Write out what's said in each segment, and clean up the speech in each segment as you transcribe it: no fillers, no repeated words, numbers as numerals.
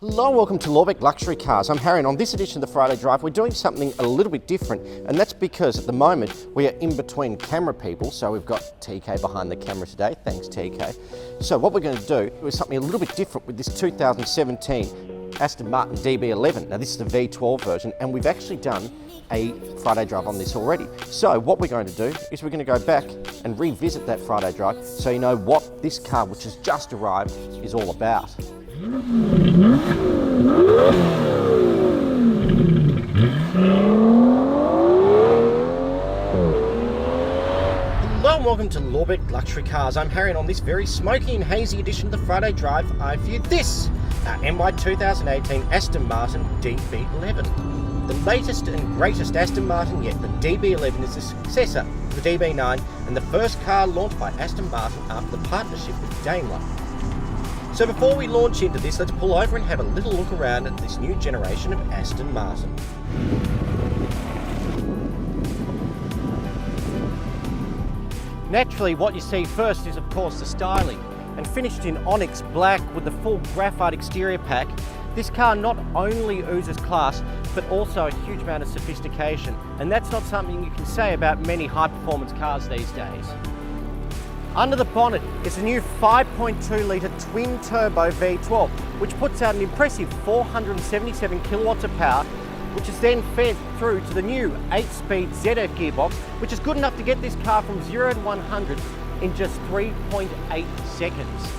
Hello, welcome to Lorbeck Luxury Cars. I'm Harry, and on this edition of the Friday Drive, we're doing something a little bit different, and that's because at the moment we are in between camera people. So we've got TK behind the camera today. Thanks, TK. So what we're going to do is something a little bit different with this 2017 Aston Martin DB11. Now this is the V12 version, and we've actually done a Friday Drive on this already. So what we're going to do is we're going to go back and revisit that Friday Drive so you know what this car, which has just arrived, is all about. Hello and welcome to Lorbeck Luxury Cars. I'm Harry, and on this very smoky and hazy edition of the Friday Drive, I viewed this, our MY 2018 Aston Martin DB11. The latest and greatest Aston Martin yet, the DB11 is the successor to the DB9 and the first car launched by Aston Martin after the partnership with Daimler. So before we launch into this, let's pull over and have a little look around at this new generation of Aston Martin. Naturally, what you see first is of course the styling, and finished in onyx black with the full graphite exterior pack, this car not only oozes class, but also a huge amount of sophistication, and that's not something you can say about many high-performance cars these days. Under the bonnet is a new 5.2 litre twin-turbo V12, which puts out an impressive 477 kilowatts of power, which is then fed through to the new 8-speed ZF gearbox, which is good enough to get this car from 0 to 100 in just 3.8 seconds.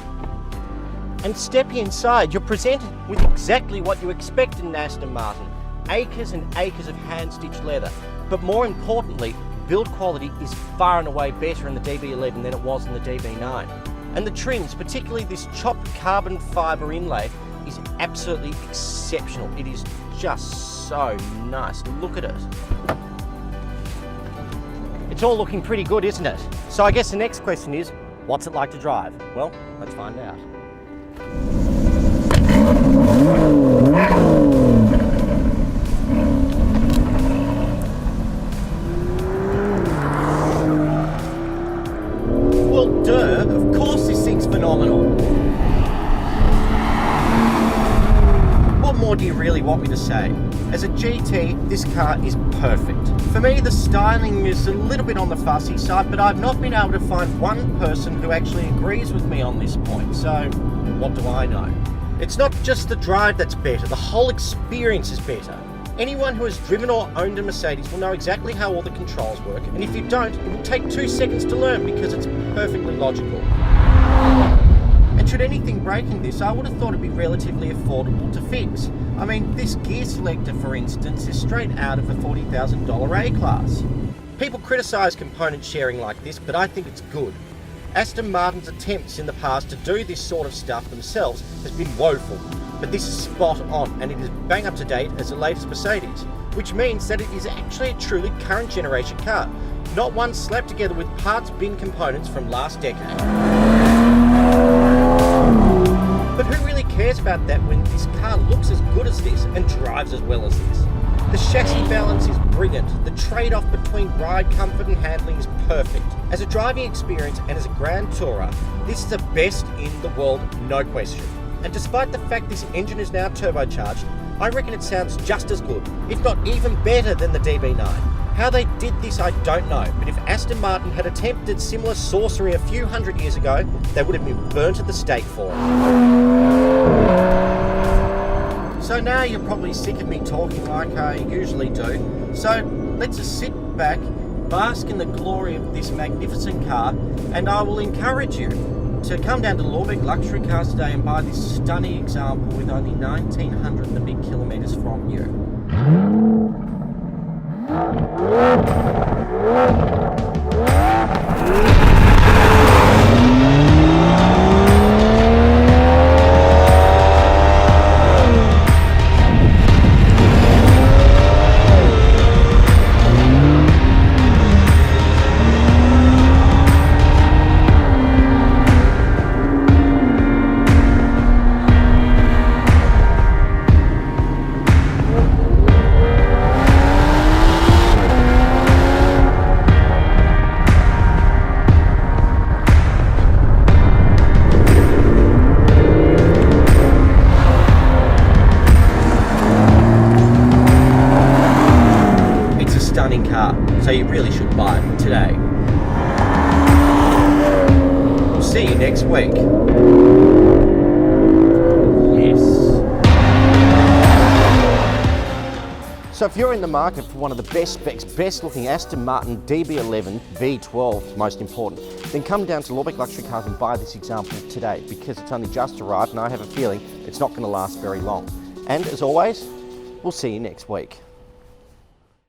And step inside, you're presented with exactly what you expect in an Aston Martin. Acres and acres of hand-stitched leather, but more importantly, build quality is far and away better in the DB11 than it was in the DB9. And the trims, particularly this chopped carbon fibre inlay, is absolutely exceptional. It is just so nice. Look at it. It's all looking pretty good, isn't it? So I guess the next question is, what's it like to drive? Well, let's find out. Well, duh, of course this thing's phenomenal. What more do you really want me to say? As a GT, this car is perfect. For me, the styling is a little bit on the fussy side, but I've not been able to find one person who actually agrees with me on this point, so what do I know? It's not just the drive that's better, the whole experience is better. Anyone who has driven or owned a Mercedes will know exactly how all the controls work, and if you don't, it will take 2 seconds to learn because it's perfectly logical. And should anything break in this, I would have thought it'd be relatively affordable to fix. I mean, this gear selector, for instance, is straight out of a $40,000 A-Class. People criticise component sharing like this, but I think it's good. Aston Martin's attempts in the past to do this sort of stuff themselves has been woeful, but this is spot on, and it is bang up to date as the latest Mercedes, which means that it is actually a truly current generation car, not one slapped together with parts bin components from last decade. But who really cares about that when this car looks as good as this and drives as well as this? The chassis balance is brilliant, the trade-off between ride comfort and handling is perfect. As a driving experience and as a Grand Tourer, this is the best in the world, no question. And despite the fact this engine is now turbocharged, I reckon it sounds just as good, if not even better than the DB9. How they did this I don't know, but if Aston Martin had attempted similar sorcery a few hundred years ago, they would have been burnt at the stake for it. So now you're probably sick of me talking like I usually do, so let's just sit back, bask in the glory of this magnificent car, and I will encourage you to come down to Lorbeck Luxury Cars today and buy this stunning example with only 1,900 and a bit kilometres from you. So you really should buy it today. We'll see you next week. So if you're in the market for one of the best specs, best looking Aston Martin DB11 V12, most important, then come down to Lorbeck Luxury Cars and buy this example today, because it's only just arrived and I have a feeling it's not going to last very long. And as always, we'll see you next week.